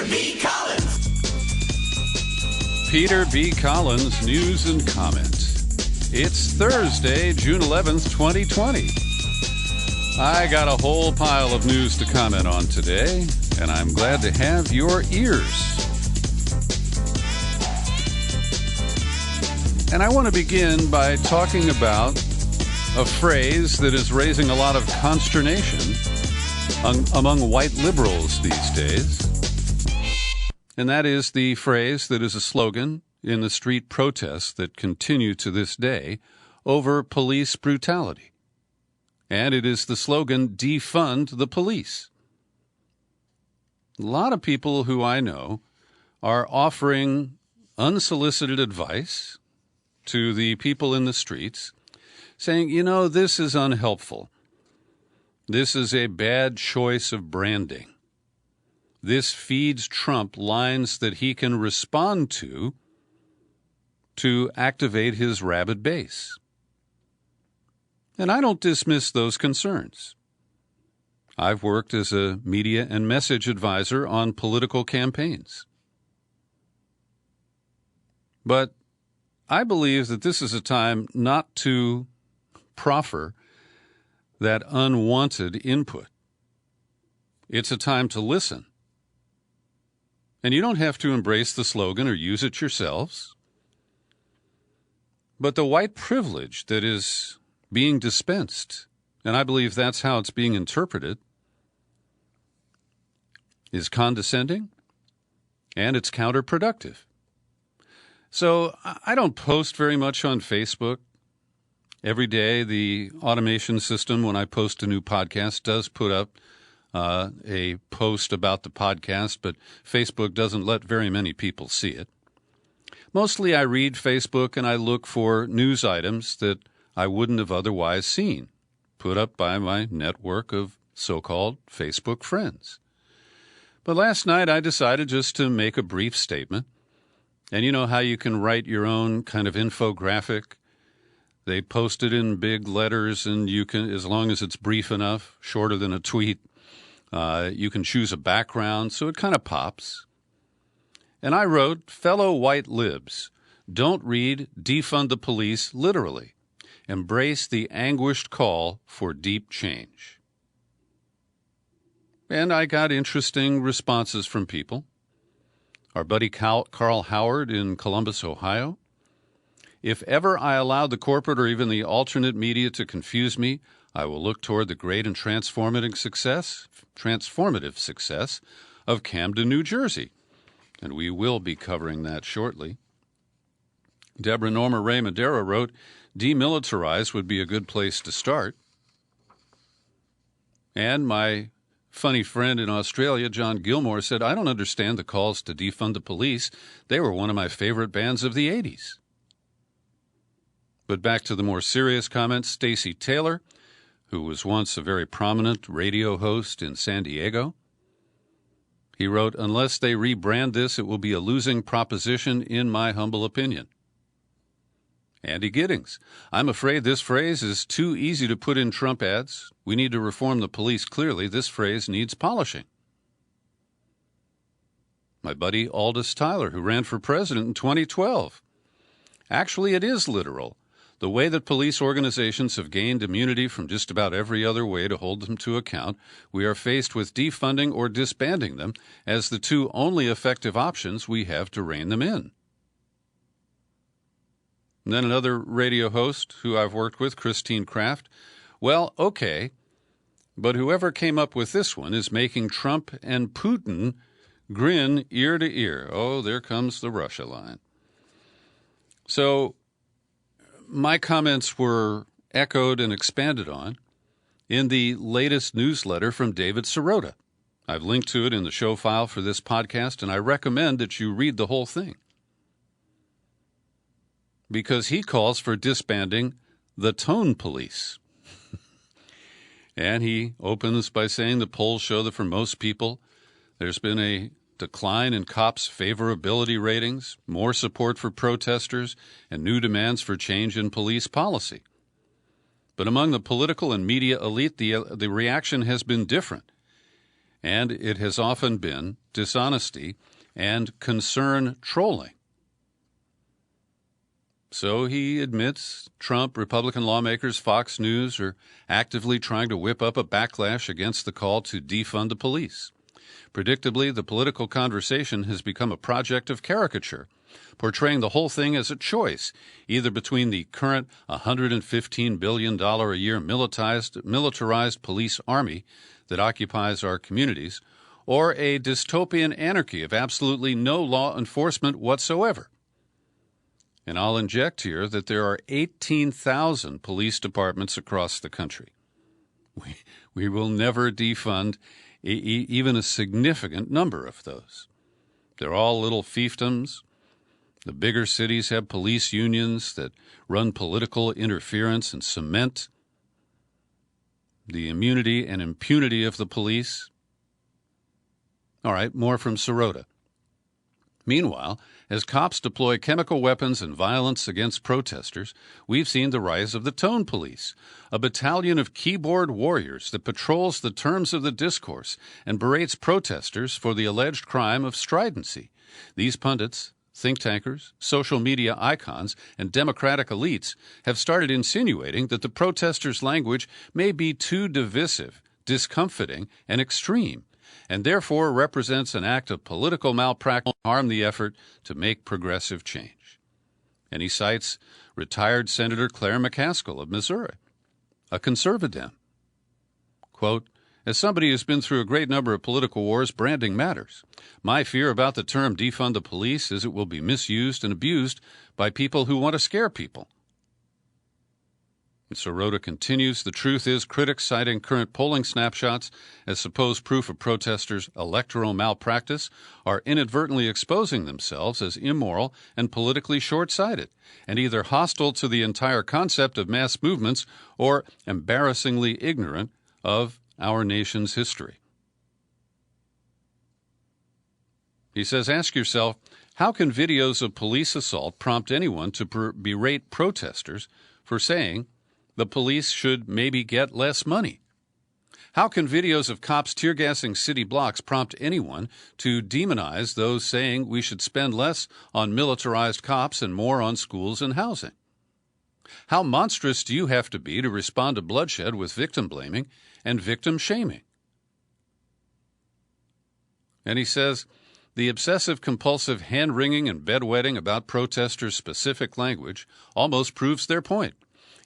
B. Collins. Peter B. Collins, news and comment. It's Thursday, June 11th, 2020. I got a whole pile of news to comment on today, and I'm glad to have your ears. And I want to begin by talking about a phrase that is raising a lot of consternation among white liberals these days. And that is the phrase that is a slogan in the street protests that continue to this day over police brutality. And it is the slogan, defund the police. A lot of people who I know are offering unsolicited advice to the people in the streets, saying, you know, this is unhelpful. This is a bad choice of branding. This feeds Trump lines that he can respond to activate his rabid base. And I don't dismiss those concerns. I've worked as a media and message advisor on political campaigns. But I believe that this is a time not to proffer that unwanted input. It's a time to listen. And you don't have to embrace the slogan or use it yourselves. But the white privilege that is being dispensed, and I believe that's how it's being interpreted, is condescending and it's counterproductive. So I don't post very much on Facebook. Every day, the automation system, when I post a new podcast, does put up a post about the podcast, but Facebook doesn't let very many people see it. Mostly I read Facebook and I look for news items that I wouldn't have otherwise seen, put up by my network of so-called Facebook friends. But last night I decided just to make a brief statement. And you know how you can write your own kind of infographic? They post it in big letters, and you can, as long as it's brief enough, shorter than a tweet, you can choose a background, so it kind of pops. And I wrote, fellow white libs, don't read defund the police literally. Embrace the anguished call for deep change. And I got interesting responses from people. Our buddy Carl Howard in Columbus, Ohio. If ever I allowed the corporate or even the alternate media to confuse me, I will look toward the great and transformative success of Camden, New Jersey. And we will be covering that shortly. Deborah Norma Ray Madera wrote, demilitarize would be a good place to start. And my funny friend in Australia, John Gilmore, said, I don't understand the calls to defund the police. They were one of my favorite bands of the 80s. But back to the more serious comments, Stacey Taylor, who was once a very prominent radio host in San Diego, he wrote, unless they rebrand this, it will be a losing proposition in my humble opinion. Andy Giddings, I'm afraid this phrase is too easy to put in Trump ads. We need to reform the police clearly. This phrase needs polishing. My buddy Aldous Tyler, who ran for president in 2012. Actually, it is literal. The way that police organizations have gained immunity from just about every other way to hold them to account, we are faced with defunding or disbanding them as the two only effective options we have to rein them in. And then another radio host who I've worked with, Christine Kraft. Well, okay, but whoever came up with this one is making Trump and Putin grin ear to ear. Oh, there comes the Russia line. So my comments were echoed and expanded on in the latest newsletter from David Sirota. I've linked to it in the show file for this podcast, and I recommend that you read the whole thing, because he calls for disbanding the tone police. And he opens by saying the polls show that for most people, there's been a decline in cops' favorability ratings, more support for protesters, and new demands for change in police policy. But among the political and media elite, the reaction has been different. and it has often been dishonesty and concern trolling. So he admits Trump, Republican lawmakers, Fox News are actively trying to whip up a backlash against the call to defund the police. Predictably, the political conversation has become a project of caricature, portraying the whole thing as a choice, either between the current $115 billion a year militarized police army that occupies our communities, or a dystopian anarchy of absolutely no law enforcement whatsoever. And I'll inject here that there are 18,000 police departments across the country. We will never defund even a significant number of those. They're all little fiefdoms. The bigger cities have police unions that run political interference and cement the immunity and impunity of the police. All right, more from Sirota. Meanwhile, as cops deploy chemical weapons and violence against protesters, we've seen the rise of the tone police, a battalion of keyboard warriors that patrols the terms of the discourse and berates protesters for the alleged crime of stridency. These pundits, think tankers, social media icons, and Democratic elites have started insinuating that the protesters' language may be too divisive, discomfiting, and extreme, and therefore represents an act of political malpractice to harm the effort to make progressive change. And he cites retired Senator Claire McCaskill of Missouri, a conservative. Quote, "As somebody who's been through a great number of political wars, branding matters. My fear about the term defund the police is it will be misused and abused by people who want to scare people." And Sirota continues, "The truth is critics citing current polling snapshots as supposed proof of protesters' electoral malpractice are inadvertently exposing themselves as immoral and politically short-sighted, and either hostile to the entire concept of mass movements or embarrassingly ignorant of our nation's history." He says, ask yourself, how can videos of police assault prompt anyone to berate protesters for saying the police should maybe get less money? How can videos of cops tear-gassing city blocks prompt anyone to demonize those saying we should spend less on militarized cops and more on schools and housing? How monstrous do you have to be to respond to bloodshed with victim blaming and victim shaming? And he says, the obsessive-compulsive hand-wringing and bedwetting about protesters' specific language almost proves their point.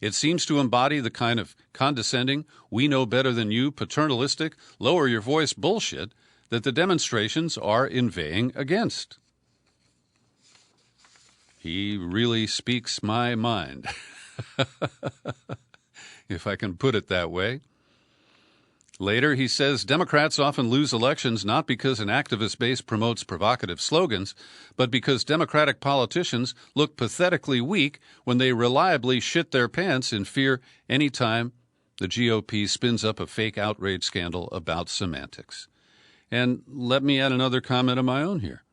It seems to embody the kind of condescending, we know better than you, paternalistic, lower your voice bullshit that the demonstrations are inveighing against. He really speaks my mind, if I can put it that way. Later, he says Democrats often lose elections not because an activist base promotes provocative slogans, but because Democratic politicians look pathetically weak when they reliably shit their pants in fear any time the GOP spins up a fake outrage scandal about semantics. And let me add another comment of my own here.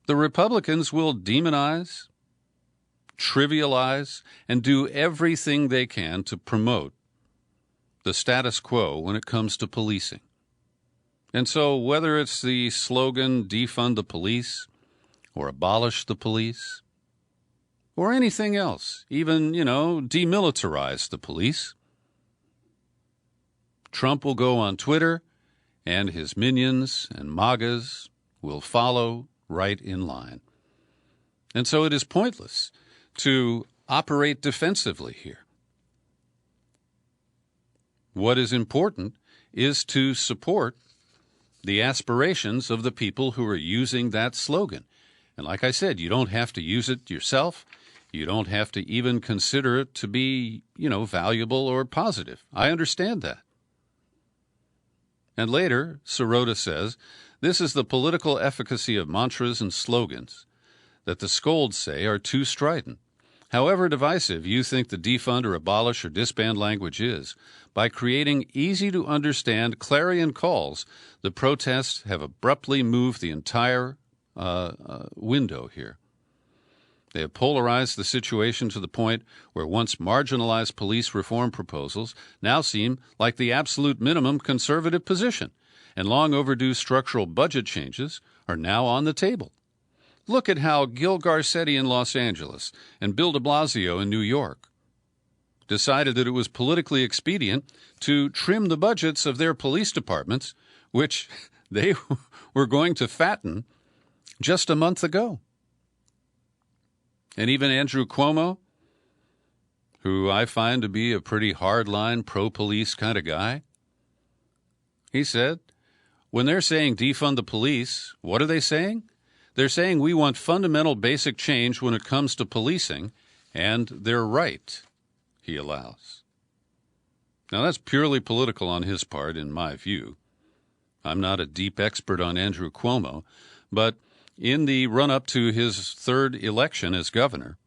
The Republicans will demonize, trivialize, and do everything they can to promote the status quo when it comes to policing. And so whether it's the slogan, defund the police, or abolish the police, or anything else, even, demilitarize the police, Trump will go on Twitter, and his minions and MAGAs will follow right in line. And so it is pointless to operate defensively here. What is important is to support the aspirations of the people who are using that slogan. And like I said, you don't have to use it yourself. You don't have to even consider it to be, valuable or positive. I understand that. And later, Sirota says, this is the political efficacy of mantras and slogans that the scolds say are too strident. However divisive you think the defund or abolish or disband language is, by creating easy-to-understand clarion calls, the protests have abruptly moved the entire window here. They have polarized the situation to the point where once marginalized police reform proposals now seem like the absolute minimum conservative position, and long overdue structural budget changes are now on the table. Look at how Gil Garcetti in Los Angeles and Bill de Blasio in New York decided that it was politically expedient to trim the budgets of their police departments, which they were going to fatten just a month ago. And even Andrew Cuomo, who I find to be a pretty hardline, pro-police kind of guy, he said, when they're saying defund the police, what are they saying? They're saying we want fundamental basic change when it comes to policing, and they're right, he allows. Now, that's purely political on his part, in my view. I'm not a deep expert on Andrew Cuomo, but in the run-up to his third election as governor,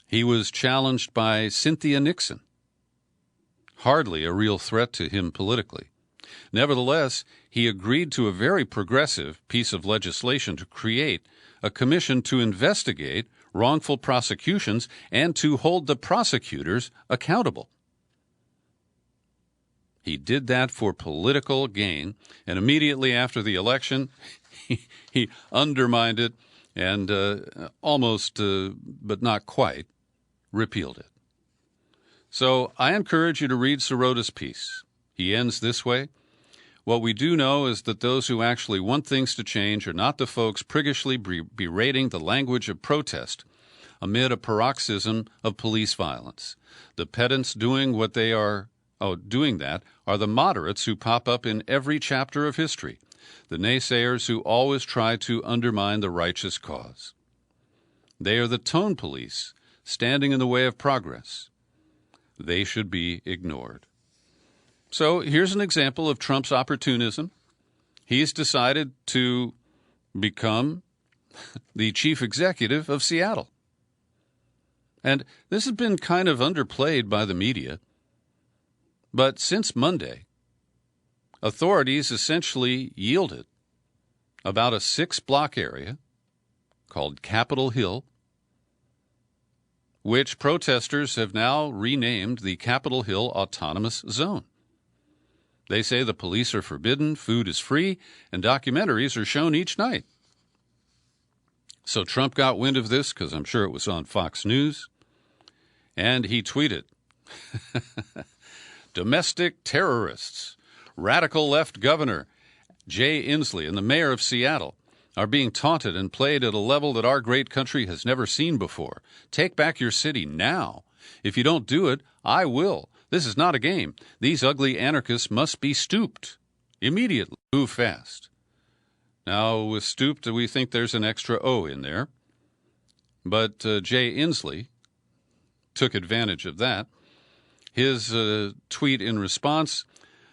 he was challenged by Cynthia Nixon. Hardly a real threat to him politically. Nevertheless, he agreed to a very progressive piece of legislation to create a commission to investigate wrongful prosecutions and to hold the prosecutors accountable. He did that for political gain, and immediately after the election, he undermined it and almost, but not quite, repealed it. So I encourage you to read Sirota's piece. He ends this way. What we do know is that those who actually want things to change are not the folks priggishly berating the language of protest amid a paroxysm of police violence. The pedants doing that are the moderates who pop up in every chapter of history, the naysayers who always try to undermine the righteous cause. They are the tone police, standing in the way of progress. They should be ignored. So here's an example of Trump's opportunism. He's decided to become the chief executive of Seattle. And this has been kind of underplayed by the media. But since Monday, authorities essentially yielded about a 6-block area called Capitol Hill, which protesters have now renamed the Capitol Hill Autonomous Zone. They say the police are forbidden, food is free, and documentaries are shown each night. So Trump got wind of this, because I'm sure it was on Fox News, and he tweeted, domestic terrorists, radical left governor Jay Inslee and the mayor of Seattle are being taunted and played at a level that our great country has never seen before. Take back your city now. If you don't do it, I will. This is not a game. These ugly anarchists must be stooped. Immediately. Move fast. Now, with stooped, we think there's an extra O in there. But Jay Inslee took advantage of that. His tweet in response,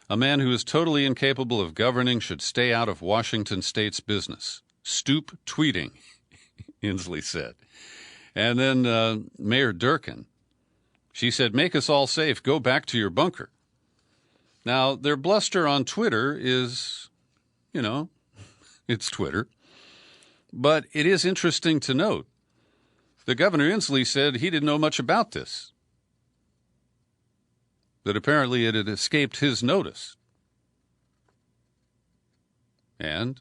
a man who is totally incapable of governing should stay out of Washington State's business. Stoop tweeting, Inslee said. And then Mayor Durkin, she said, make us all safe. Go back to your bunker. Now, their bluster on Twitter is, it's Twitter. But it is interesting to note that Governor Inslee said he didn't know much about this, that apparently it had escaped his notice. And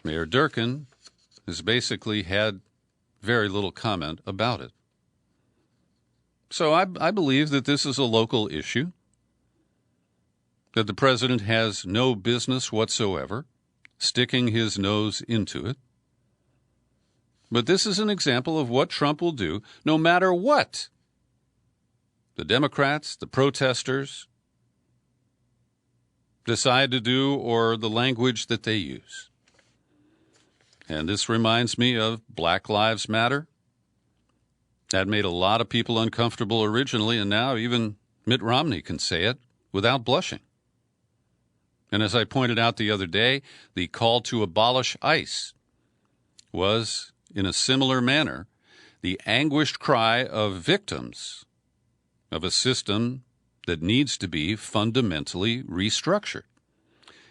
Mayor Durkin has basically had very little comment about it. So I believe that this is a local issue, that the president has no business whatsoever sticking his nose into it. But this is an example of what Trump will do no matter what the Democrats, the protesters decide to do or the language that they use. And this reminds me of Black Lives Matter. That made a lot of people uncomfortable originally, and now even Mitt Romney can say it without blushing. And as I pointed out the other day, the call to abolish ICE was, in a similar manner, the anguished cry of victims of a system that needs to be fundamentally restructured.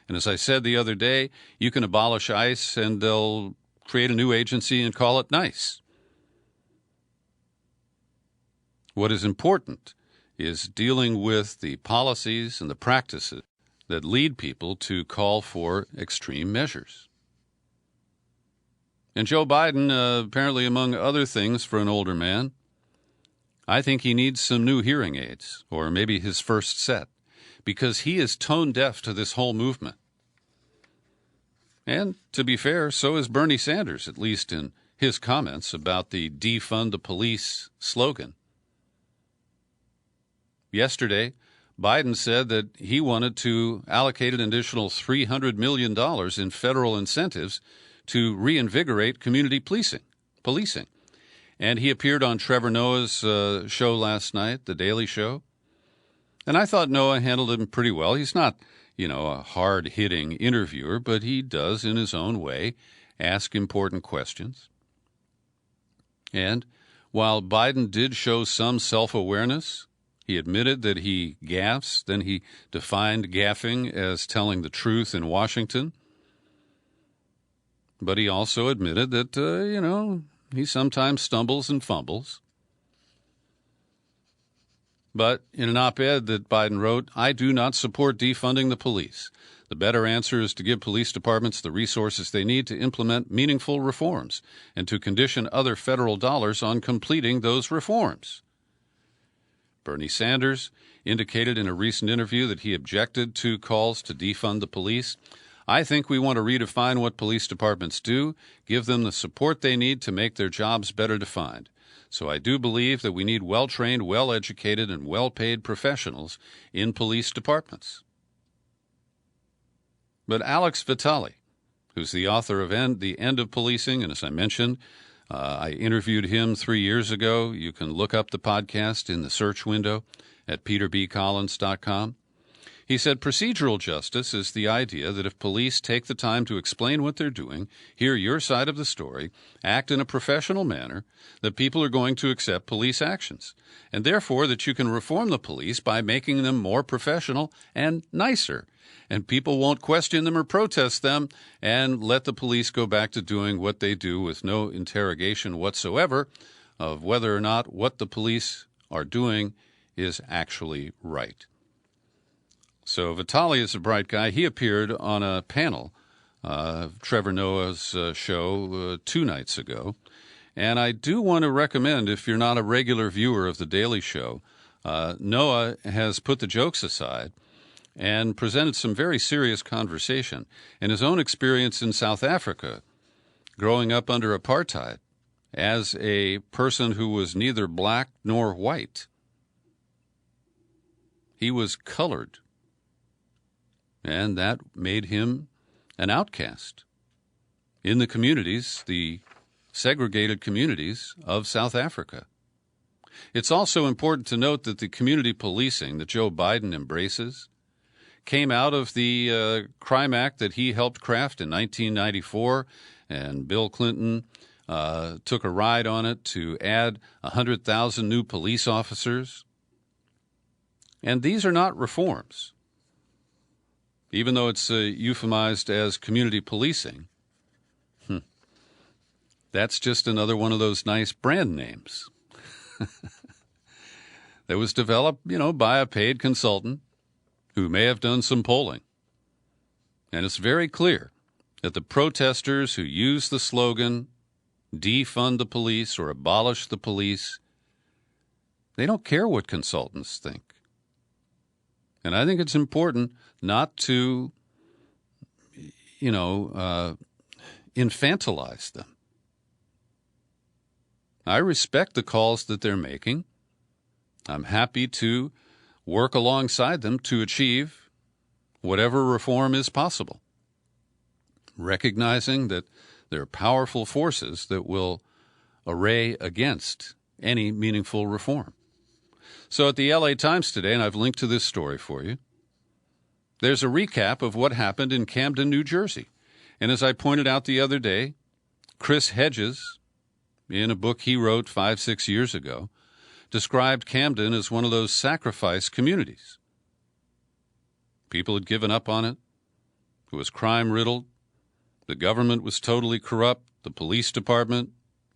And as I said the other day, you can abolish ICE and they'll create a new agency and call it NICE. What is important is dealing with the policies and the practices that lead people to call for extreme measures. And Joe Biden, apparently among other things for an older man, I think he needs some new hearing aids, or maybe his first set, because he is tone deaf to this whole movement. And to be fair, so is Bernie Sanders, at least in his comments about the Defund the Police slogan. Yesterday, Biden said that he wanted to allocate an additional $300 million in federal incentives to reinvigorate community policing. And he appeared on Trevor Noah's show last night, The Daily Show. And I thought Noah handled him pretty well. He's not, a hard-hitting interviewer, but he does, in his own way, ask important questions. And while Biden did show some self-awareness, he admitted that he gaffes. Then he defined gaffing as telling the truth in Washington. But he also admitted that, he sometimes stumbles and fumbles. But in an op-ed that Biden wrote, I do not support defunding the police. The better answer is to give police departments the resources they need to implement meaningful reforms and to condition other federal dollars on completing those reforms. Bernie Sanders indicated in a recent interview that he objected to calls to defund the police. I think we want to redefine what police departments do, give them the support they need to make their jobs better defined. So I do believe that we need well-trained, well-educated, and well-paid professionals in police departments. But Alex Vitale, who's the author of The End of Policing, and as I mentioned, I interviewed him 3 years ago. You can look up the podcast in the search window at peterbcollins.com. He said procedural justice is the idea that if police take the time to explain what they're doing, hear your side of the story, act in a professional manner, that people are going to accept police actions, and therefore that you can reform the police by making them more professional and nicer, and people won't question them or protest them, and let the police go back to doing what they do with no interrogation whatsoever of whether or not what the police are doing is actually right. So Vitale is a bright guy. He appeared on a panel of Trevor Noah's show 2 nights ago. And I do want to recommend, if you're not a regular viewer of The Daily Show, Noah has put the jokes aside and presented some very serious conversation and his own experience in South Africa, growing up under apartheid as a person who was neither black nor white. He was colored. And that made him an outcast in the communities, the segregated communities of South Africa. It's also important to note that the community policing that Joe Biden embraces came out of the Crime Act that he helped craft in 1994, and Bill Clinton took a ride on it to add 100,000 new police officers. And these are not reforms. Even though it's euphemized as community policing, that's just another one of those nice brand names that was developed, by a paid consultant who may have done some polling. And it's very clear that the protesters who use the slogan, defund the police or abolish the police, they don't care what consultants think. And I think it's important not to, infantilize them. I respect the calls that they're making. I'm happy to work alongside them to achieve whatever reform is possible, recognizing that there are powerful forces that will array against any meaningful reform. So at the LA Times today, and I've linked to this story for you, there's a recap of what happened in Camden, New Jersey. And as I pointed out the other day, Chris Hedges, in a book he wrote 5-6 years ago, described Camden as one of those sacrifice communities. People had given up on it. It was crime-riddled. The government was totally corrupt. The police department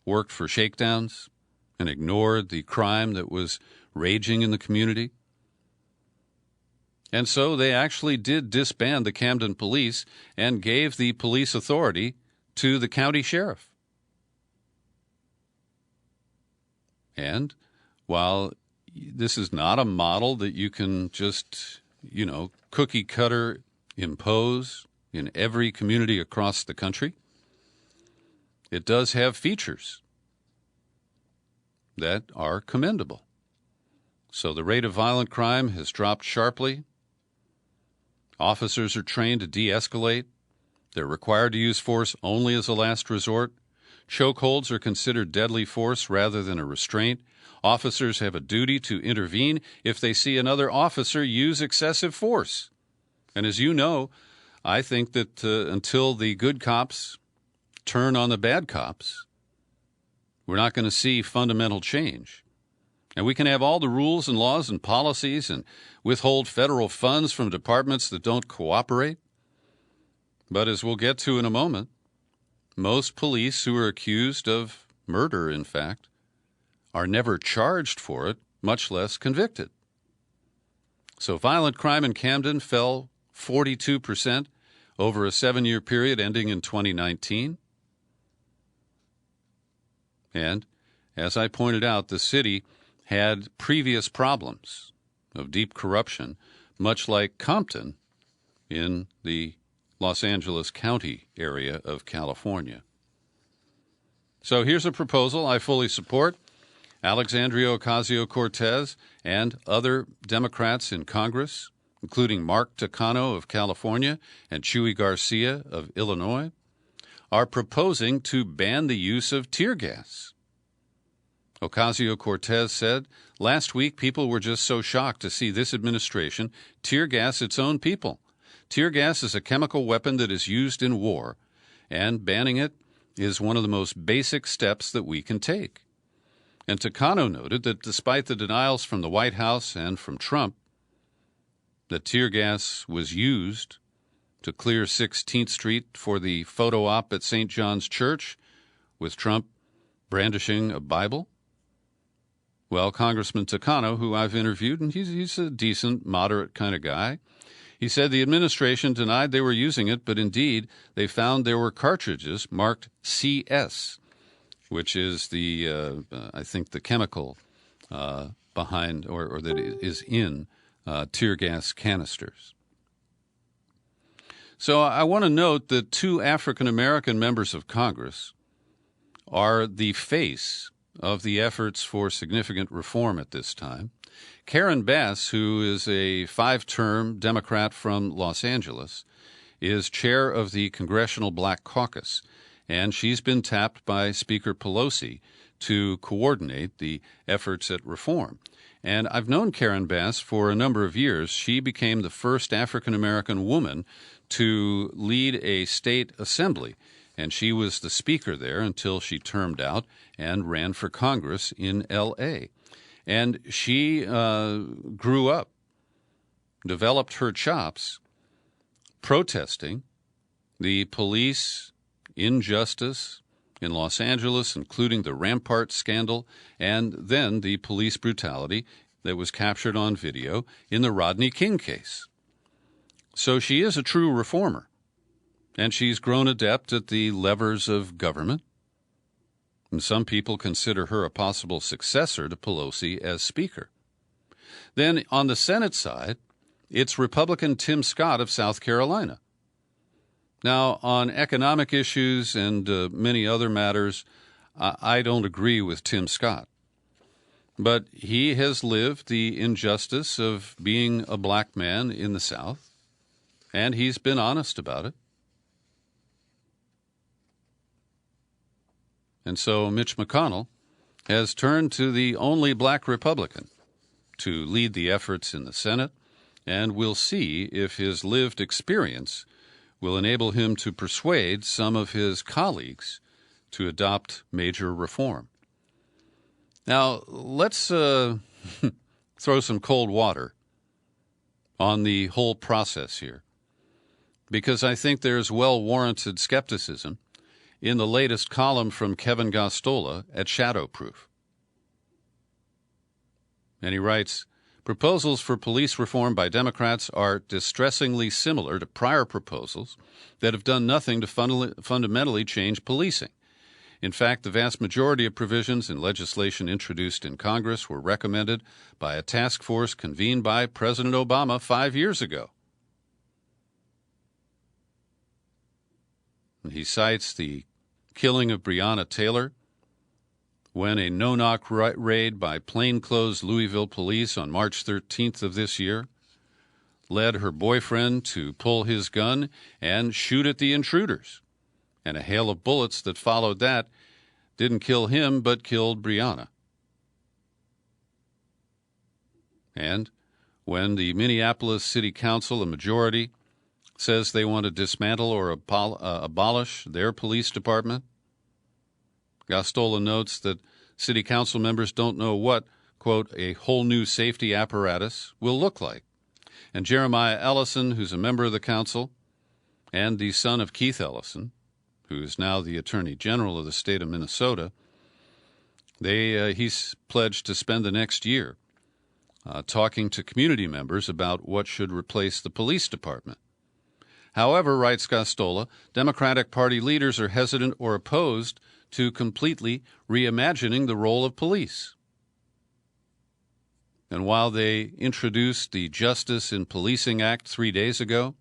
worked for shakedowns and ignored the crime that was raging in the community. And so they actually did disband the Camden Police and gave the police authority to the county sheriff. And while this is not a model that you can just, cookie cutter impose in every community across the country, it does have features that are commendable. So the rate of violent crime has dropped sharply. Officers are trained to de-escalate. They're required to use force only as a last resort. Chokeholds are considered deadly force rather than a restraint. Officers have a duty to intervene if they see another officer use excessive force. And as you know, I think that until the good cops turn on the bad cops, we're not going to see fundamental change. And we can have all the rules and laws and policies and withhold federal funds from departments that don't cooperate. But as we'll get to in a moment, most police who are accused of murder, in fact, are never charged for it, much less convicted. So violent crime in Camden fell 42% over a 7-year period ending in 2019. And as I pointed out, the city had previous problems of deep corruption, much like Compton in the Los Angeles County area of California. So here's a proposal I fully support. Alexandria Ocasio-Cortez and other Democrats in Congress, including Mark Takano of California and Chuy Garcia of Illinois, are proposing to ban the use of tear gas. Ocasio-Cortez said, "Last week people were just so shocked to see this administration tear gas its own people. Tear gas is a chemical weapon that is used in war, and banning it is one of the most basic steps that we can take." And Takano noted that despite the denials from the White House and from Trump that tear gas was used to clear 16th Street for the photo op at St. John's Church with Trump brandishing a Bible, well, Congressman Takano, who I've interviewed, and he's a decent, moderate kind of guy, he said the administration denied they were using it, but indeed they found there were cartridges marked CS, which is the, I think, the chemical behind or that is in tear gas canisters. So I want to note that 2 African-American members of Congress are the face of the efforts for significant reform at this time. Karen Bass, who is a 5-term Democrat from Los Angeles, is chair of the Congressional Black Caucus, and she's been tapped by Speaker Pelosi to coordinate the efforts at reform. And I've known Karen Bass for a number of years. She became the first African-American woman to lead a state assembly, and she was the speaker there until she termed out and ran for Congress in L.A. And she grew up, developed her chops, protesting the police injustice in Los Angeles, including the Rampart scandal, and then the police brutality that was captured on video in the Rodney King case. So she is a true reformer, and she's grown adept at the levers of government. And some people consider her a possible successor to Pelosi as Speaker. Then on the Senate side, it's Republican Tim Scott of South Carolina. Now, on economic issues and many other matters, I don't agree with Tim Scott. But he has lived the injustice of being a black man in the South, and he's been honest about it. And so Mitch McConnell has turned to the only black Republican to lead the efforts in the Senate, and we'll see if his lived experience will enable him to persuade some of his colleagues to adopt major reform. Now, let's throw some cold water on the whole process here, because I think there's well-warranted skepticism in the latest column from Kevin Gosztola at Shadowproof. And he writes, Proposals for police reform by Democrats are distressingly similar to prior proposals that have done nothing to fundamentally change policing. In fact, the vast majority of provisions in legislation introduced in Congress were recommended by a task force convened by President Obama 5 years ago. He cites the killing of Breonna Taylor when a no-knock raid by plainclothes Louisville police on March 13th of this year led her boyfriend to pull his gun and shoot at the intruders. And a hail of bullets that followed that didn't kill him but killed Breonna. And when the Minneapolis City Council, a majority, says they want to dismantle or abolish their police department, Gostola notes that city council members don't know what, quote, a whole new safety apparatus will look like. And Jeremiah Ellison, who's a member of the council, and the son of Keith Ellison, who is now the Attorney General of the state of Minnesota, he's pledged to spend the next year talking to community members about what should replace the police department. However, writes Gostola, Democratic Party leaders are hesitant or opposed to completely reimagining the role of police. And while they introduced the Justice in Policing Act 3 days ago,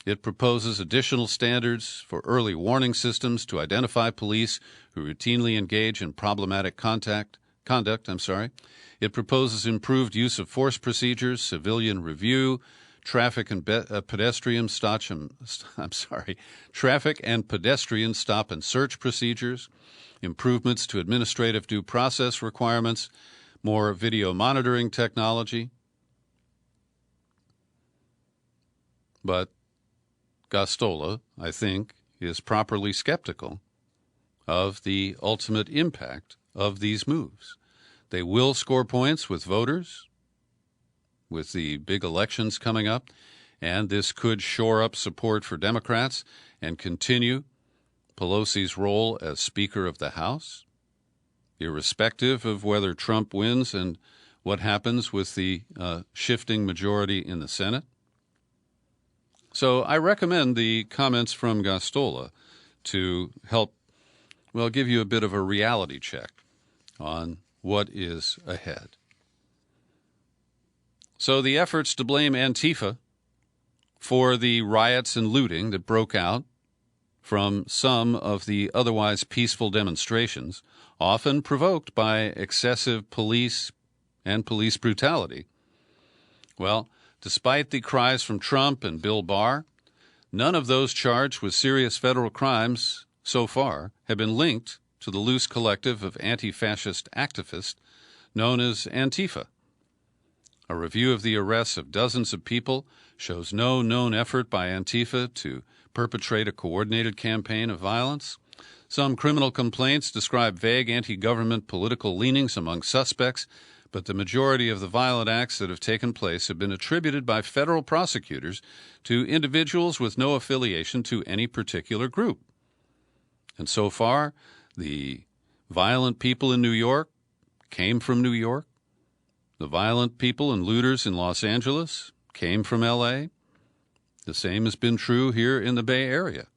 it proposes additional standards for early warning systems to identify police who routinely engage in problematic conduct. It proposes improved use of force procedures, civilian review, traffic and pedestrian stop and search procedures, improvements to administrative due process requirements, more video monitoring technology. But Gostola, I think, is properly skeptical of the ultimate impact of these moves. They will score points with voters, with the big elections coming up, and this could shore up support for Democrats and continue Pelosi's role as Speaker of the House, irrespective of whether Trump wins and what happens with the shifting majority in the Senate. So I recommend the comments from Gostola to help, well, give you a bit of a reality check on what is ahead. So the efforts to blame Antifa for the riots and looting that broke out from some of the otherwise peaceful demonstrations, often provoked by excessive police and police brutality. Well, despite the cries from Trump and Bill Barr, none of those charged with serious federal crimes so far have been linked to the loose collective of anti-fascist activists known as Antifa. A review of the arrests of dozens of people shows no known effort by Antifa to perpetrate a coordinated campaign of violence. Some criminal complaints describe vague anti-government political leanings among suspects, but the majority of the violent acts that have taken place have been attributed by federal prosecutors to individuals with no affiliation to any particular group. And so far, the violent people in New York came from New York. The violent people and looters in Los Angeles came from L.A. The same has been true here in the Bay Area.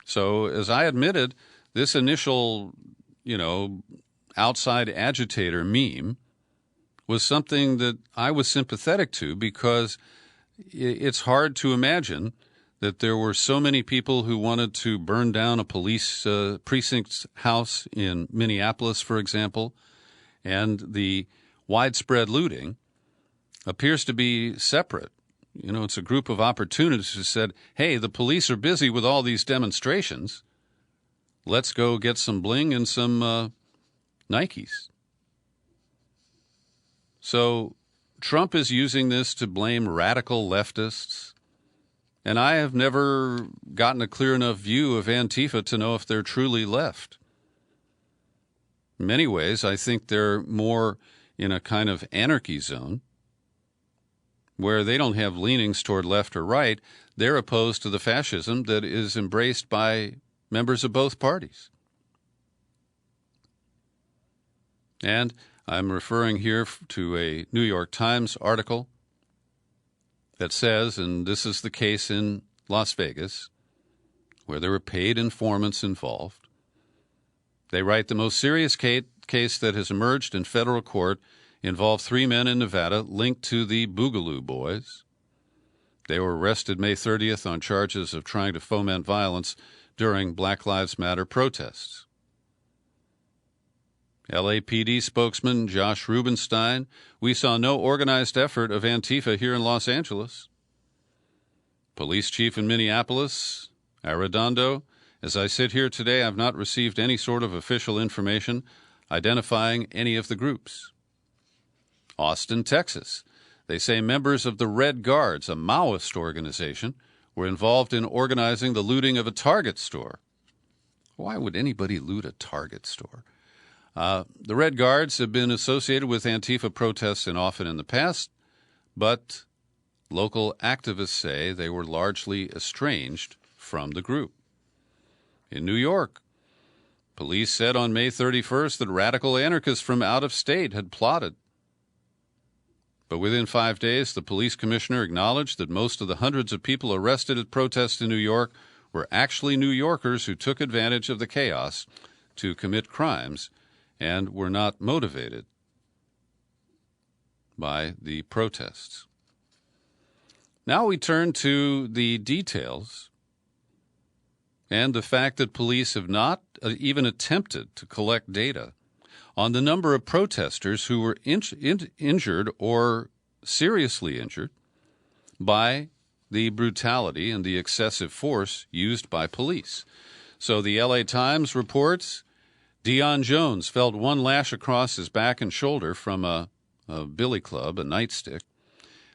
So, as I admitted, this initial, outside agitator meme was something that I was sympathetic to because it's hard to imagine that there were so many people who wanted to burn down a police precinct house in Minneapolis, for example, and the widespread looting appears to be separate. It's a group of opportunists who said, hey, the police are busy with all these demonstrations. Let's go get some bling and some Nikes. So Trump is using this to blame radical leftists, and I have never gotten a clear enough view of Antifa to know if they're truly left. In many ways, I think they're more in a kind of anarchy zone where they don't have leanings toward left or right. They're opposed to the fascism that is embraced by members of both parties. And I'm referring here to a New York Times article that says, and this is the case in Las Vegas, where there were paid informants involved. They write, the most serious case that has emerged in federal court involved 3 men in Nevada linked to the Boogaloo Boys. They were arrested May 30th on charges of trying to foment violence during Black Lives Matter protests. LAPD spokesman Josh Rubenstein, we saw no organized effort of Antifa here in Los Angeles. Police chief in Minneapolis, Arredondo, as I sit here today, I've not received any sort of official information identifying any of the groups. Austin, Texas, they say members of the Red Guards, a Maoist organization, were involved in organizing the looting of a Target store. Why would anybody loot a Target store? The Red Guards have been associated with Antifa protests and often in the past, but local activists say they were largely estranged from the group. In New York, police said on May 31st that radical anarchists from out of state had plotted. But within 5 days, the police commissioner acknowledged that most of the hundreds of people arrested at protests in New York were actually New Yorkers who took advantage of the chaos to commit crimes and were not motivated by the protests. Now we turn to the details and the fact that police have not even attempted to collect data on the number of protesters who were injured or seriously injured by the brutality and the excessive force used by police. So the LA Times reports Deon Jones felt one lash across his back and shoulder from a billy club, a nightstick.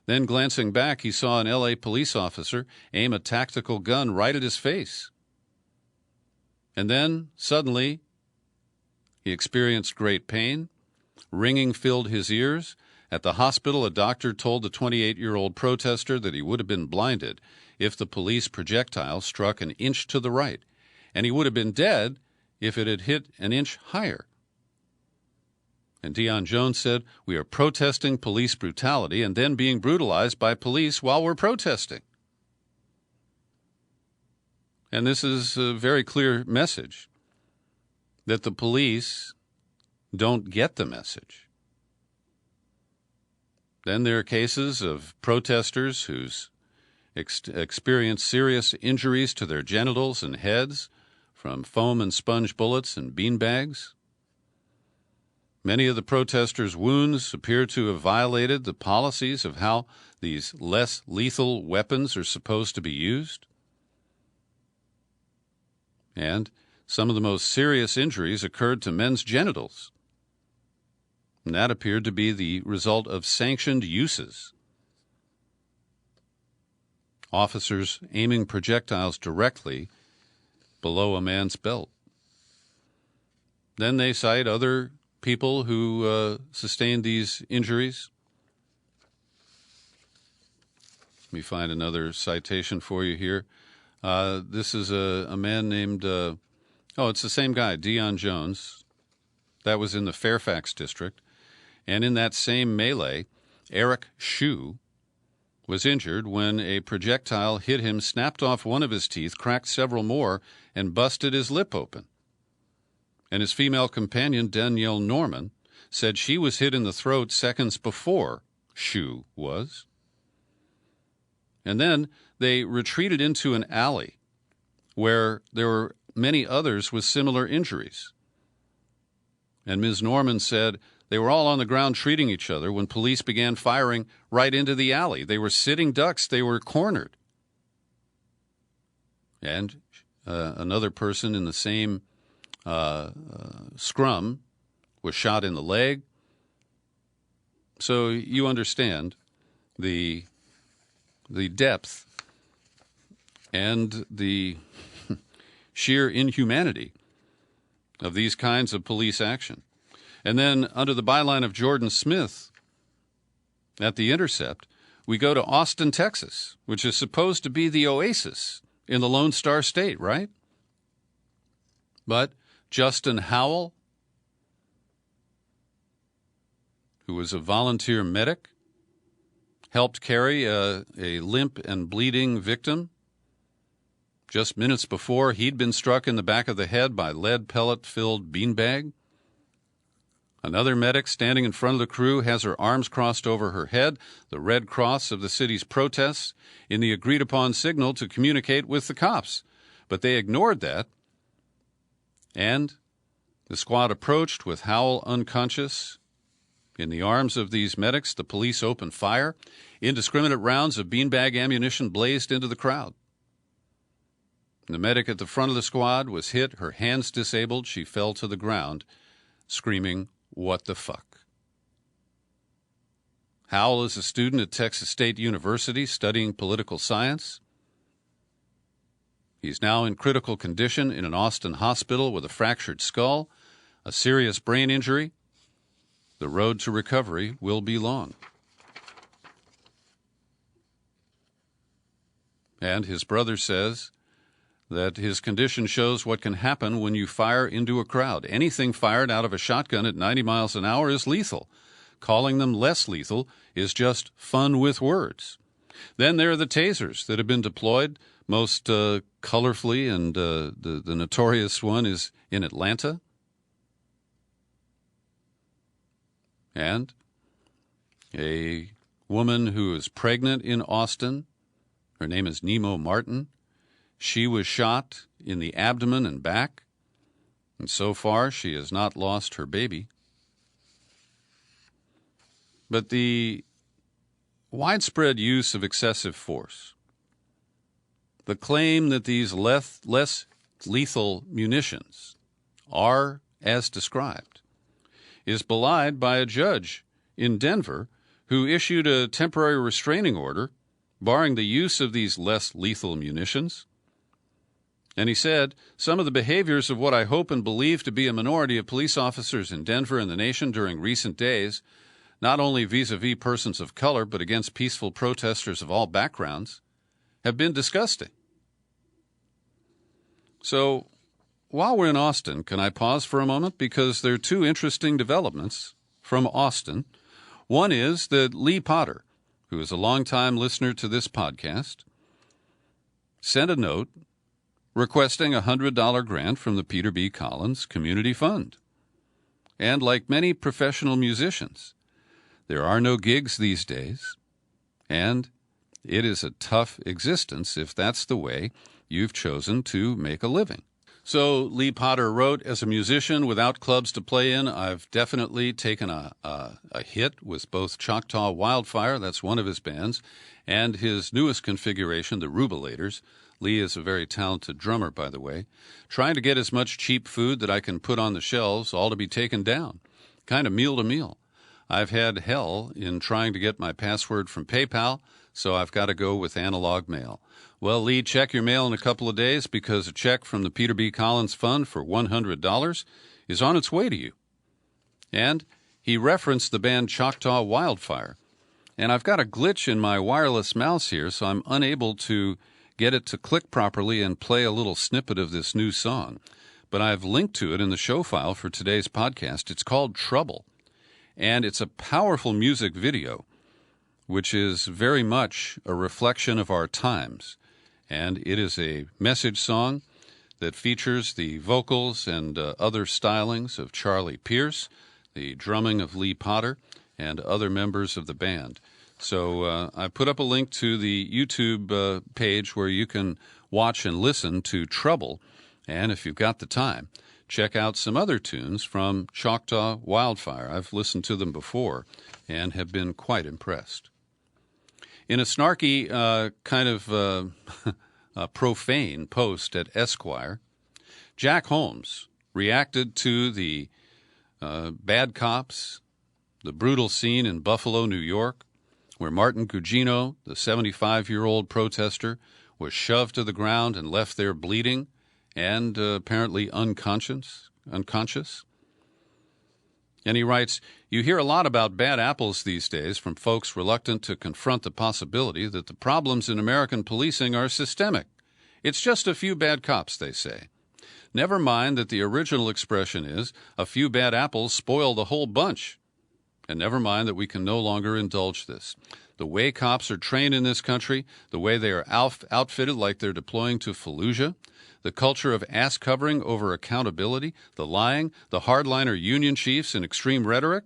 Then glancing back, he saw an LA police officer aim a tactical gun right at his face. And then, suddenly, he experienced great pain. Ringing filled his ears. At the hospital, a doctor told the 28-year-old protester that he would have been blinded if the police projectile struck an inch to the right, and he would have been dead if it had hit an inch higher. And Deon Jones said, we are protesting police brutality and then being brutalized by police while we're protesting. And this is a very clear message that the police don't get the message. Then there are cases of protesters who's experienced serious injuries to their genitals and heads from foam and sponge bullets and beanbags. Many of the protesters' wounds appear to have violated the policies of how these less lethal weapons are supposed to be used. And some of the most serious injuries occurred to men's genitals. And that appeared to be the result of sanctioned uses. Officers aiming projectiles directly below a man's belt. Then they cite other people who sustained these injuries. Let me find another citation for you here. This is a man named, it's the same guy, Deon Jones. That was in the Fairfax district. And in that same melee, Eric Shue was injured when a projectile hit him, snapped off one of his teeth, cracked several more, and busted his lip open. And his female companion, Danielle Norman, said she was hit in the throat seconds before Shue was. And then they retreated into an alley where there were many others with similar injuries. And Ms. Norman said they were all on the ground treating each other when police began firing right into the alley. They were sitting ducks. They were cornered. And another person in the same scrum was shot in the leg. So you understand the depth and the sheer inhumanity of these kinds of police action. And then under the byline of Jordan Smith at The Intercept, we go to Austin, Texas, which is supposed to be the oasis in the Lone Star State, right? But Justin Howell, who was a volunteer medic, helped carry a limp and bleeding victim. Just minutes before, he'd been struck in the back of the head by lead pellet-filled beanbag. Another medic standing in front of the crew has her arms crossed over her head, the Red Cross of the city's protests, in the agreed-upon signal to communicate with the cops. But they ignored that, and the squad approached with Howell unconscious. In the arms of these medics, the police opened fire. Indiscriminate rounds of beanbag ammunition blazed into the crowd. The medic at the front of the squad was hit, her hands disabled. She fell to the ground, screaming, "What the fuck?" Howell is a student at Texas State University studying political science. He's now in critical condition in an Austin hospital with a fractured skull, a serious brain injury. The road to recovery will be long. And his brother says that his condition shows what can happen when you fire into a crowd. Anything fired out of a shotgun at 90 miles an hour is lethal. Calling them less lethal is just fun with words. Then there are the tasers that have been deployed most colorfully, and the notorious one is in Atlanta. And a woman who is pregnant in Austin, her name is Nemo Martin. She was shot in the abdomen and back, and so far she has not lost her baby. But the widespread use of excessive force, the claim that these less lethal munitions are as described, is belied by a judge in Denver who issued a temporary restraining order barring the use of these less lethal munitions. And he said, "Some of the behaviors of what I hope and believe to be a minority of police officers in Denver and the nation during recent days, not only vis-a-vis persons of color but against peaceful protesters of all backgrounds, have been disgusting." So, while we're in Austin, can I pause for a moment? Because there are two interesting developments from Austin. One is that Lee Potter, who is a longtime listener to this podcast, sent a note requesting a $100 grant from the Peter B. Collins Community Fund. And like many professional musicians, there are no gigs these days, and it is a tough existence if that's the way you've chosen to make a living. So Lee Potter wrote, "As a musician without clubs to play in, I've definitely taken a hit with both Choctaw Wildfire," that's one of his bands, and his newest configuration, the Rubilators. Lee is a very talented drummer, by the way. Trying to get as much cheap food that I can put on the shelves, all to be taken down, kind of meal to meal. I've had hell in trying to get my password from PayPal, so I've got to go with analog mail. Well, Lee, check your mail in a couple of days because a check from the Peter B. Collins Fund for $100 is on its way to you. And he referenced the band Choctaw Wildfire. And I've got a glitch in my wireless mouse here, so I'm unable to get it to click properly and play a little snippet of this new song. But I've linked to it in the show file for today's podcast. It's called Trouble. And it's a powerful music video, which is very much a reflection of our times. And it is a message song that features the vocals and other stylings of Charlie Pierce, the drumming of Lee Potter, and other members of the band. So I put up a link to the YouTube page where you can watch and listen to Trouble. And if you've got the time, check out some other tunes from Choctaw Wildfire. I've listened to them before and have been quite impressed. In a snarky, kind of profane post at Esquire, Jack Holmes reacted to the bad cops, the brutal scene in Buffalo, New York, where Martin Gugino, the 75-year-old protester, was shoved to the ground and left there bleeding and apparently unconscious. And he writes, "You hear a lot about bad apples these days from folks reluctant to confront the possibility that the problems in American policing are systemic. It's just a few bad cops, they say. Never mind that the original expression is, a few bad apples spoil the whole bunch. And never mind that we can no longer indulge this. The way cops are trained in this country, the way they are outfitted like they're deploying to Fallujah, the culture of ass covering over accountability, the lying, the hardliner union chiefs and extreme rhetoric,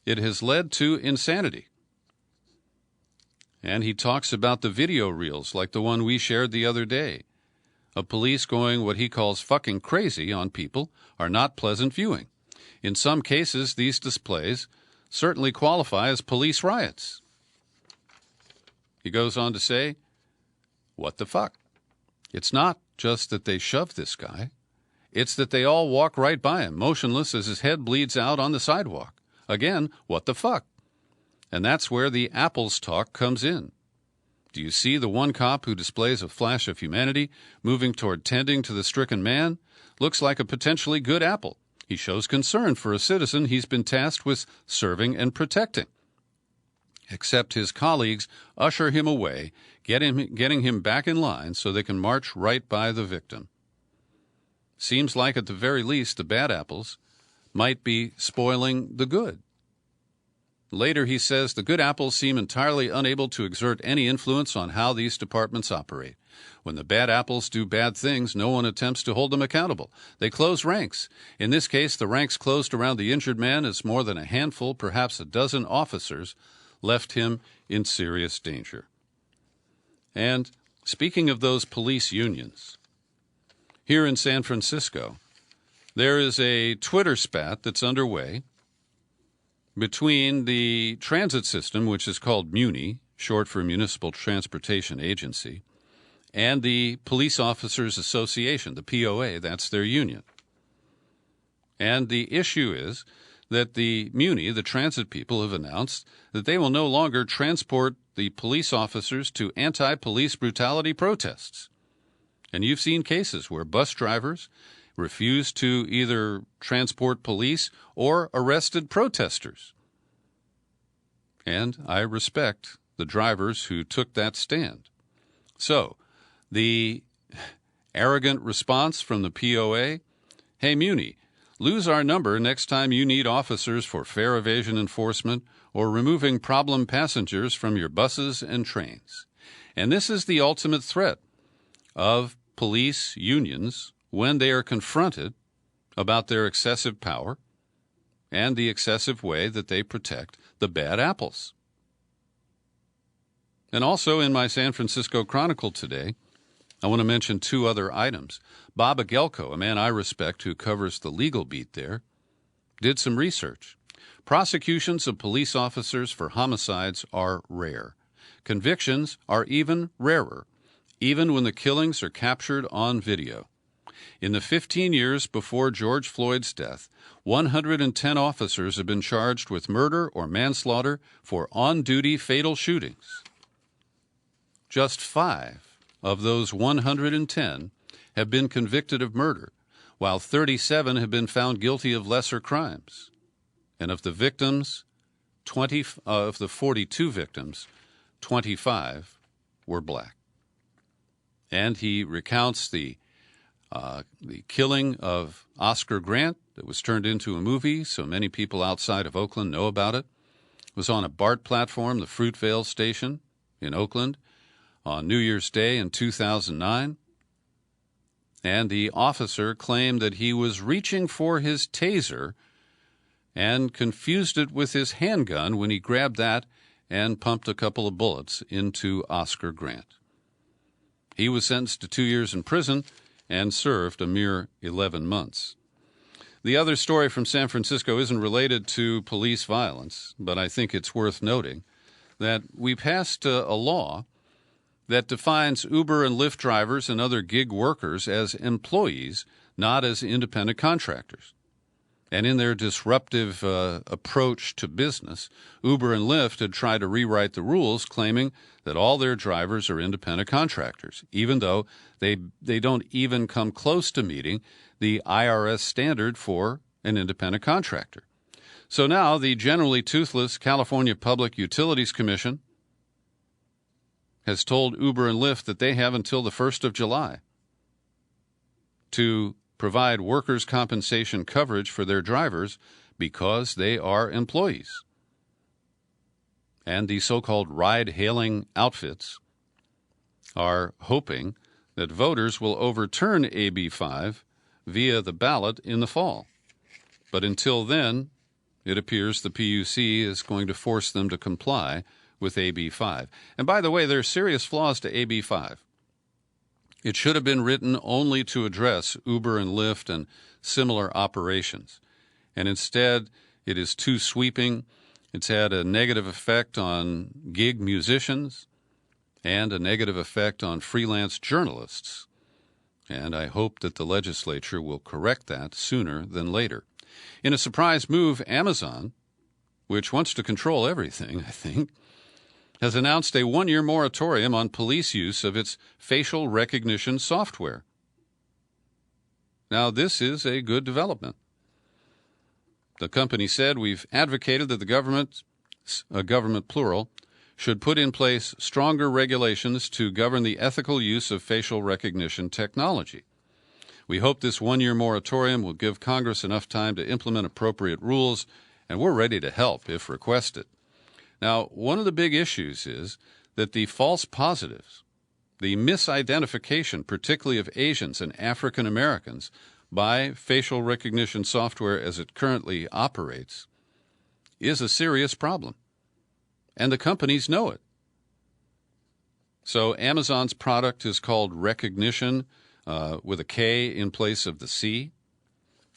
it has led to insanity. And he talks about the video reels like the one we shared the other day, of police going what he calls fucking crazy on people are not pleasant viewing. In some cases, these displays certainly qualify as police riots. He goes on to say, what the fuck? It's not just that they shoved this guy. It's that they all walk right by him, motionless as his head bleeds out on the sidewalk. Again, what the fuck? And that's where the apples talk comes in. Do you see the one cop who displays a flash of humanity moving toward tending to the stricken man? Looks like a potentially good apple. He shows concern for a citizen he's been tasked with serving and protecting. Except his colleagues usher him away, getting him back in line so they can march right by the victim. Seems like at the very least the bad apples might be spoiling the good. Later he says the good apples seem entirely unable to exert any influence on how these departments operate. When the bad apples do bad things, no one attempts to hold them accountable. They close ranks. In this case, the ranks closed around the injured man as more than a handful, perhaps a dozen officers left him in serious danger. And speaking of those police unions, here in San Francisco, there is a Twitter spat that's underway between the transit system, which is called MUNI, short for Municipal Transportation Agency, and the Police Officers Association, the POA, that's their union. And the issue is that the MUNI, the transit people, have announced that they will no longer transport the police officers to anti-police brutality protests. And you've seen cases where bus drivers refuse to either transport police or arrested protesters. And I respect the drivers who took that stand. So, the arrogant response from the POA, hey, MUNI, lose our number next time you need officers for fare evasion enforcement or removing problem passengers from your buses and trains. And this is the ultimate threat of police unions when they are confronted about their excessive power and the excessive way that they protect the bad apples. And also in my San Francisco Chronicle today, I want to mention two other items. Bob Agelko, a man I respect who covers the legal beat there, did some research. Prosecutions of police officers for homicides are rare. Convictions are even rarer, even when the killings are captured on video. In the 15 years before George Floyd's death, 110 officers have been charged with murder or manslaughter for on-duty fatal shootings. Just 5 of those 110 have been convicted of murder, while 37 have been found guilty of lesser crimes. And of the victims, of the 42 victims, 25 were black. And he recounts the killing of Oscar Grant that was turned into a movie, so many people outside of Oakland know about it. It was on a BART platform, the Fruitvale station in Oakland, on New Year's Day in 2009. And the officer claimed that he was reaching for his taser and confused it with his handgun when he grabbed that and pumped a couple of bullets into Oscar Grant. He was sentenced to 2 years in prison and served a mere 11 months. The other story from San Francisco isn't related to police violence, but I think it's worth noting that we passed a law that defines Uber and Lyft drivers and other gig workers as employees, not as independent contractors. And in their disruptive approach to business, Uber and Lyft had tried to rewrite the rules, claiming that all their drivers are independent contractors, even though they don't even come close to meeting the IRS standard for an independent contractor. So now the generally toothless California Public Utilities Commission has told Uber and Lyft that they have until the 1st of July to provide workers' compensation coverage for their drivers because they are employees. And the so-called ride-hailing outfits are hoping that voters will overturn AB 5 via the ballot in the fall. But until then, it appears the PUC is going to force them to comply with AB 5. And by the way, there are serious flaws to AB 5. It should have been written only to address Uber and Lyft and similar operations. And instead, it is too sweeping. It's had a negative effect on gig musicians and a negative effect on freelance journalists. And I hope that the legislature will correct that sooner than later. In a surprise move, Amazon, which wants to control everything, I think, has announced a one-year moratorium on police use of its facial recognition software. Now, this is a good development. The company said, "We've advocated that the government plural, should put in place stronger regulations to govern the ethical use of facial recognition technology. We hope this one-year moratorium will give Congress enough time to implement appropriate rules, and we're ready to help if requested." Now, one of the big issues is that the false positives, the misidentification, particularly of Asians and African Americans, by facial recognition software as it currently operates, is a serious problem. And the companies know it. So Amazon's product is called Recognition with a K in place of the C.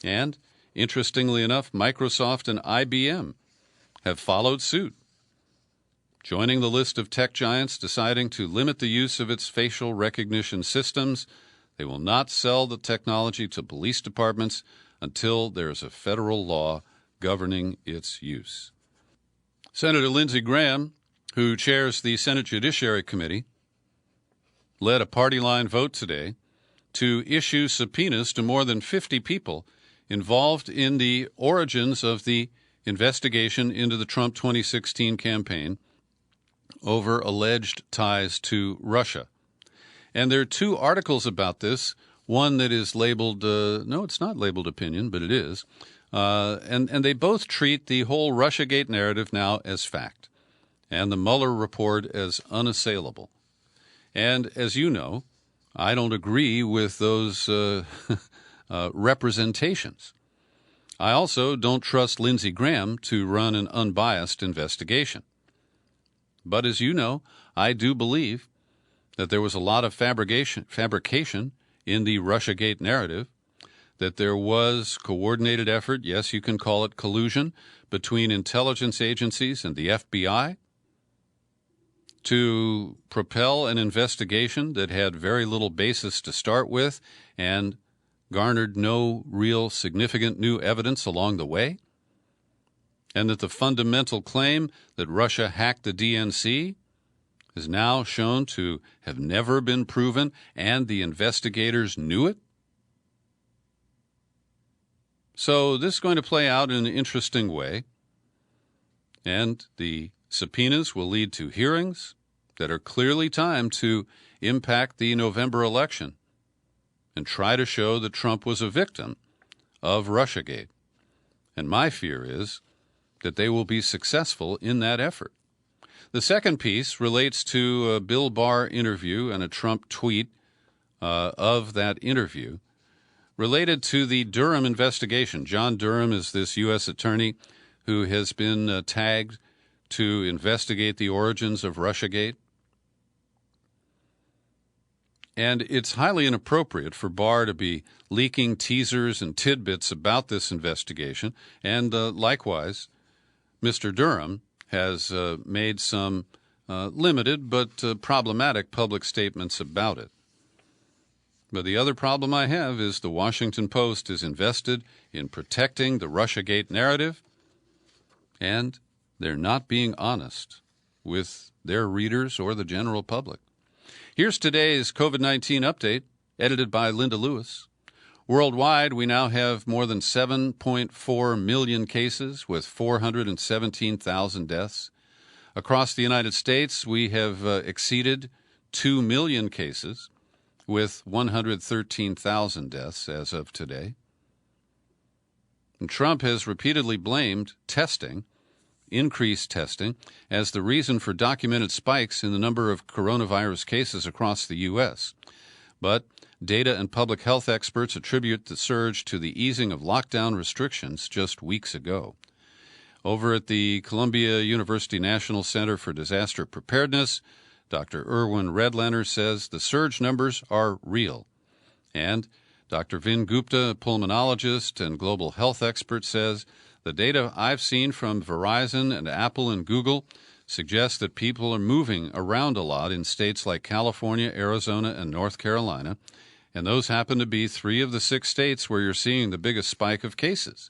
And interestingly enough, Microsoft and IBM have followed suit, joining the list of tech giants deciding to limit the use of its facial recognition systems. They will not sell the technology to police departments until there is a federal law governing its use. Senator Lindsey Graham, who chairs the Senate Judiciary Committee, led a party-line vote today to issue subpoenas to more than 50 people involved in the origins of the investigation into the Trump 2016 campaign over alleged ties to Russia. And there are two articles about this, one that is labeled, no, it's not labeled opinion, but it is, and they both treat the whole Russiagate narrative now as fact, and the Mueller report as unassailable. And as you know, I don't agree with those representations. I also don't trust Lindsey Graham to run an unbiased investigation. But as you know, I do believe that there was a lot of fabrication in the Russiagate narrative, that there was coordinated effort, yes, you can call it collusion, between intelligence agencies and the FBI to propel an investigation that had very little basis to start with and garnered no real significant new evidence along the way, and that the fundamental claim that Russia hacked the DNC is now shown to have never been proven, and the investigators knew it. So this is going to play out in an interesting way, and the subpoenas will lead to hearings that are clearly timed to impact the November election and try to show that Trump was a victim of Russiagate. And my fear is that they will be successful in that effort. The second piece relates to a Bill Barr interview and a Trump tweet of that interview related to the Durham investigation. John Durham is this U.S. attorney who has been tagged to investigate the origins of Russiagate. And it's highly inappropriate for Barr to be leaking teasers and tidbits about this investigation. And likewise, Mr. Durham has made some limited but problematic public statements about it. But the other problem I have is the Washington Post is invested in protecting the Russiagate narrative, and they're not being honest with their readers or the general public. Here's today's COVID-19 update, edited by Linda Lewis. Worldwide, we now have more than 7.4 million cases with 417,000 deaths. Across the United States, we have exceeded 2 million cases with 113,000 deaths as of today. And Trump has repeatedly blamed testing, increased testing, as the reason for documented spikes in the number of coronavirus cases across the U.S. But data and public health experts attribute the surge to the easing of lockdown restrictions just weeks ago. Over at the Columbia University National Center for Disaster Preparedness, Dr. Irwin Redlener says the surge numbers are real. And Dr. Vin Gupta, a pulmonologist and global health expert, says the data I've seen from Verizon and Apple and Google suggests that people are moving around a lot in states like California, Arizona, and North Carolina, and those happen to be 3 of the 6 states where you're seeing the biggest spike of cases.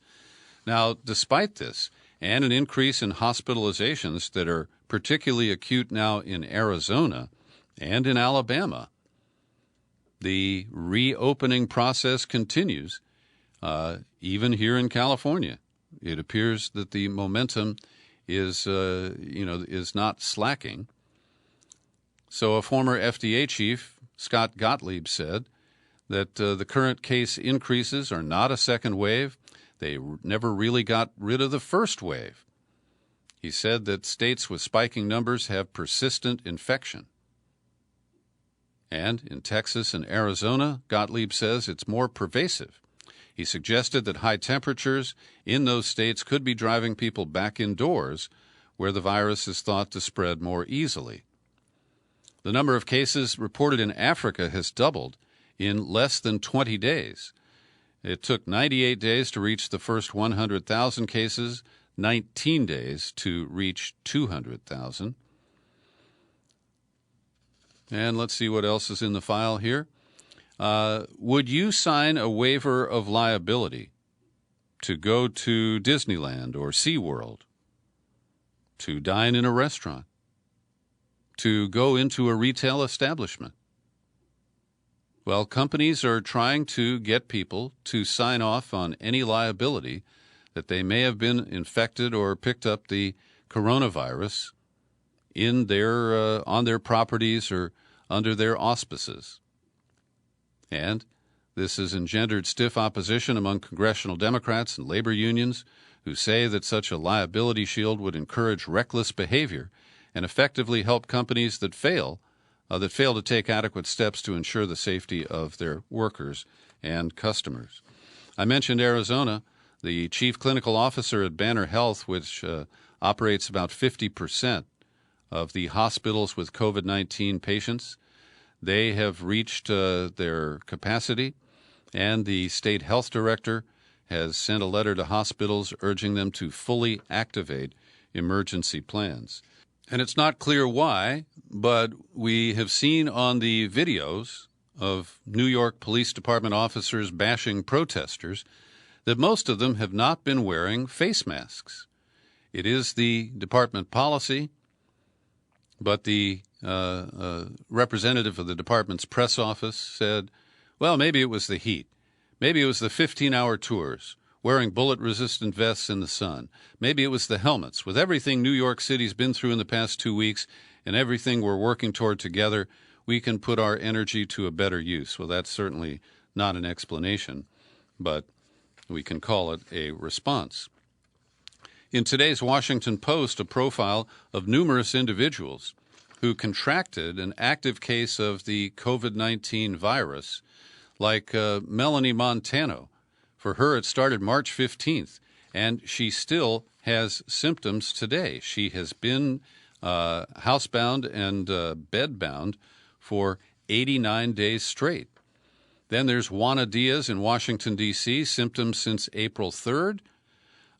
Now, despite this, and an increase in hospitalizations that are particularly acute now in Arizona and in Alabama, the reopening process continues, even here in California. It appears that the momentum is not slacking. So a former FDA chief, Scott Gottlieb, said that the current case increases are not a second wave. They never really got rid of the first wave. He said that states with spiking numbers have persistent infection. And in Texas and Arizona, Gottlieb says it's more pervasive. He suggested that high temperatures in those states could be driving people back indoors, where the virus is thought to spread more easily. The number of cases reported in Africa has doubled in less than 20 days. It took 98 days to reach the first 100,000 cases, 19 days to reach 200,000. And let's see what else is in the file here. Would you sign a waiver of liability to go to Disneyland or SeaWorld, to dine in a restaurant, to go into a retail establishment? Well, companies are trying to get people to sign off on any liability that they may have been infected or picked up the coronavirus in their on their properties or under their auspices. And this has engendered stiff opposition among congressional Democrats and labor unions who say that such a liability shield would encourage reckless behavior and effectively help companies that fail to take adequate steps to ensure the safety of their workers and customers. I mentioned Arizona. The chief clinical officer at Banner Health, which operates about 50% of the hospitals with COVID-19 patients, they have reached their capacity, and the state health director has sent a letter to hospitals urging them to fully activate emergency plans. And it's not clear why, but we have seen on the videos of New York Police Department officers bashing protesters that most of them have not been wearing face masks. It is the department policy, but the representative of the department's press office said, well, maybe it was the heat. Maybe it was the 15-hour tours, wearing bullet-resistant vests in the sun. Maybe it was the helmets. With everything New York City's been through in the past 2 weeks and everything we're working toward together, we can put our energy to a better use. Well, that's certainly not an explanation, but we can call it a response. In today's Washington Post, a profile of numerous individuals who contracted an active case of the COVID-19 virus, like Melanie Montano. For her, it started March 15th, and she still has symptoms today. She has been housebound and bedbound for 89 days straight. Then there's Juana Diaz in Washington, D.C., symptoms since April 3rd.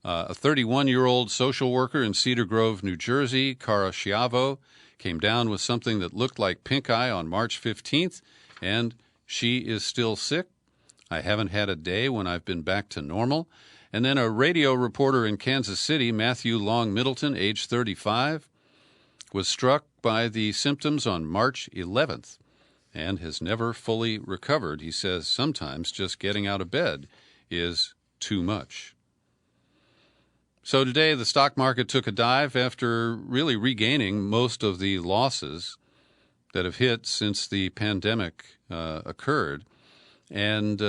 A 31-year-old social worker in Cedar Grove, New Jersey, Cara Schiavo, came down with something that looked like pink eye on March 15th, and she is still sick. I haven't had a day when I've been back to normal. And then a radio reporter in Kansas City, Matthew Long Middleton, age 35, was struck by the symptoms on March 11th and has never fully recovered. He says sometimes just getting out of bed is too much. So today the stock market took a dive after really regaining most of the losses that have hit since the pandemic occurred. And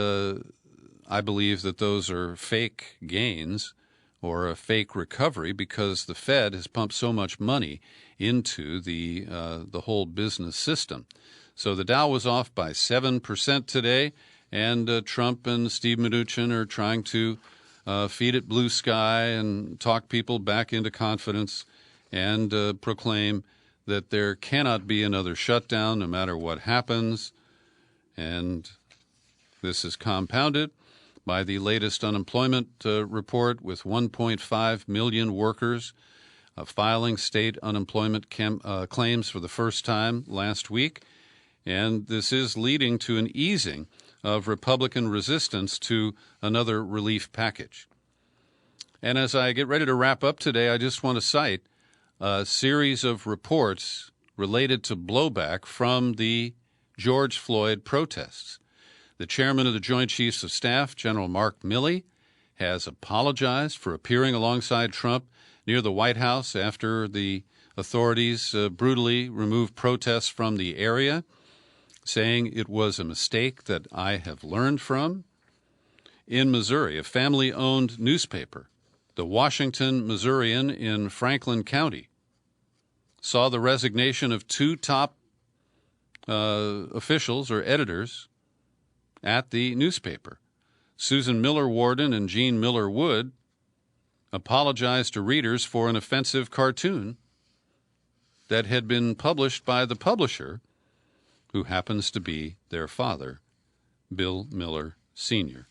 I believe that those are fake gains or a fake recovery because the Fed has pumped so much money into the whole business system. So the Dow was off by 7% today, and Trump and Steve Mnuchin are trying to feed it blue sky and talk people back into confidence and proclaim that there cannot be another shutdown no matter what happens. And this is compounded by the latest unemployment report, with 1.5 million workers filing state unemployment claims for the first time last week. And this is leading to an easing of Republican resistance to another relief package. And as I get ready to wrap up today, I just want to cite a series of reports related to blowback from the George Floyd protests. The chairman of the Joint Chiefs of Staff, General Mark Milley, has apologized for appearing alongside Trump near the White House after the authorities brutally removed protests from the area, saying it was a mistake that I have learned from. In Missouri, a family-owned newspaper, the Washington Missourian in Franklin County, saw the resignation of two top officials or editors at the newspaper. Susan Miller Warden and Jean Miller Wood apologized to readers for an offensive cartoon that had been published by the publisher, who happens to be their father, Bill Miller Sr.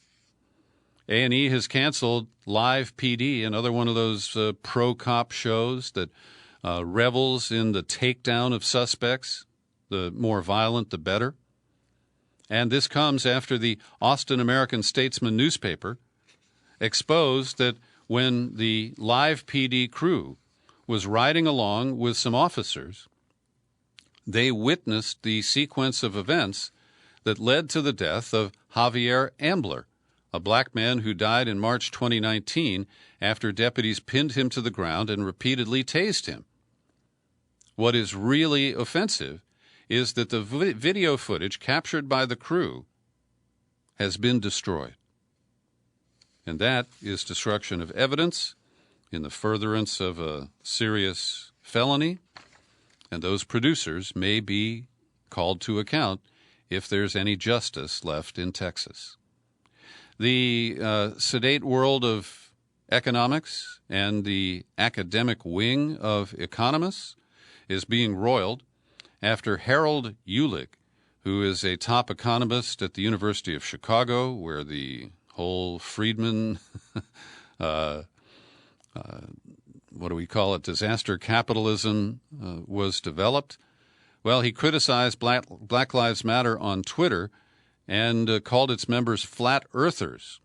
A&E has canceled Live PD, another one of those pro-cop shows that revels in the takedown of suspects. The more violent, the better. And this comes after the Austin American-Statesman newspaper exposed that when the Live PD crew was riding along with some officers, they witnessed the sequence of events that led to the death of Javier Ambler, a black man who died in March 2019 after deputies pinned him to the ground and repeatedly tased him. What is really offensive is that the video footage captured by the crew has been destroyed. And that is destruction of evidence in the furtherance of a serious felony, and those producers may be called to account if there's any justice left in Texas. The sedate world of economics and the academic wing of economists is being roiled after Harold Ulick, who is a top economist at the University of Chicago, where the whole Friedman, disaster capitalism was developed. Well, he criticized Black Lives Matter on Twitter and called its members flat earthers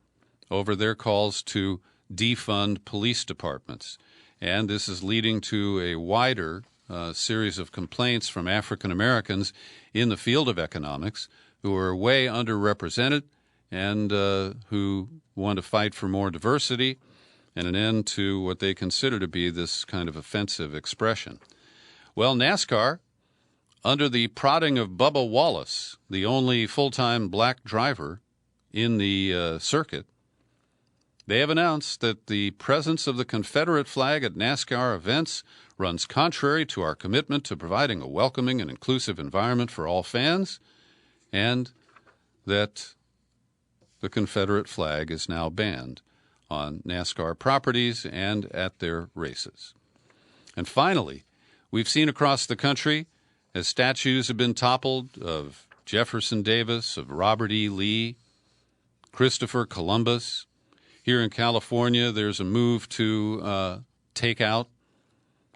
over their calls to defund police departments. And this is leading to a wider series of complaints from African Americans in the field of economics who are way underrepresented and who want to fight for more diversity and an end to what they consider to be this kind of offensive expression. Well, NASCAR, under the prodding of Bubba Wallace, the only full-time black driver in the circuit, they have announced that the presence of the Confederate flag at NASCAR events runs contrary to our commitment to providing a welcoming and inclusive environment for all fans, and that the Confederate flag is now banned on NASCAR properties and at their races. And finally, we've seen across the country as statues have been toppled of Jefferson Davis, of Robert E. Lee, Christopher Columbus. Here in California, there's a move to take out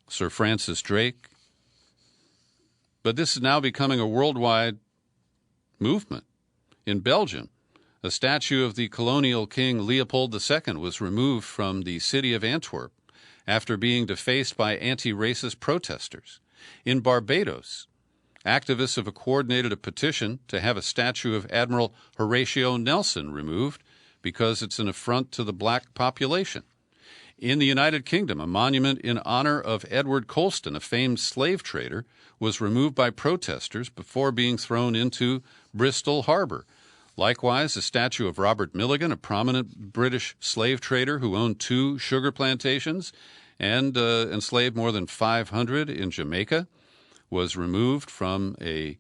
Sir Francis Drake. But this is now becoming a worldwide movement. In Belgium, a statue of the colonial king Leopold II was removed from the city of Antwerp after being defaced by anti-racist protesters. In Barbados, activists have coordinated a petition to have a statue of Admiral Horatio Nelson removed because it's an affront to the black population. In the United Kingdom, a monument in honor of Edward Colston, a famed slave trader, was removed by protesters before being thrown into Bristol Harbor. Likewise, a statue of Robert Milligan, a prominent British slave trader who owned 2 sugar plantations and enslaved more than 500 in Jamaica, was removed from a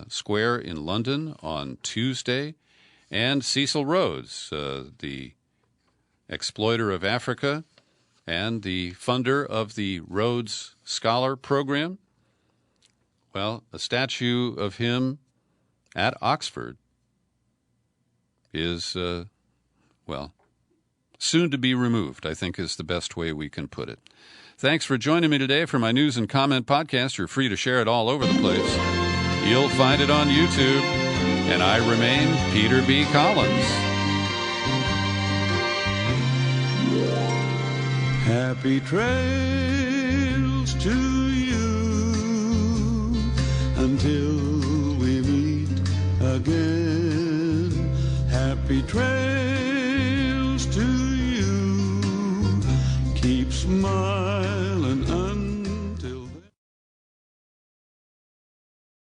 square in London on Tuesday. And Cecil Rhodes, the exploiter of Africa and the funder of the Rhodes Scholar Program, well, a statue of him at Oxford is, soon to be removed, I think is the best way we can put it. Thanks for joining me today for my news and comment podcast. You're free to share it all over the place. You'll find it on YouTube. And I remain Peter B. Collins. Happy trails to you until we meet again. Happy trails.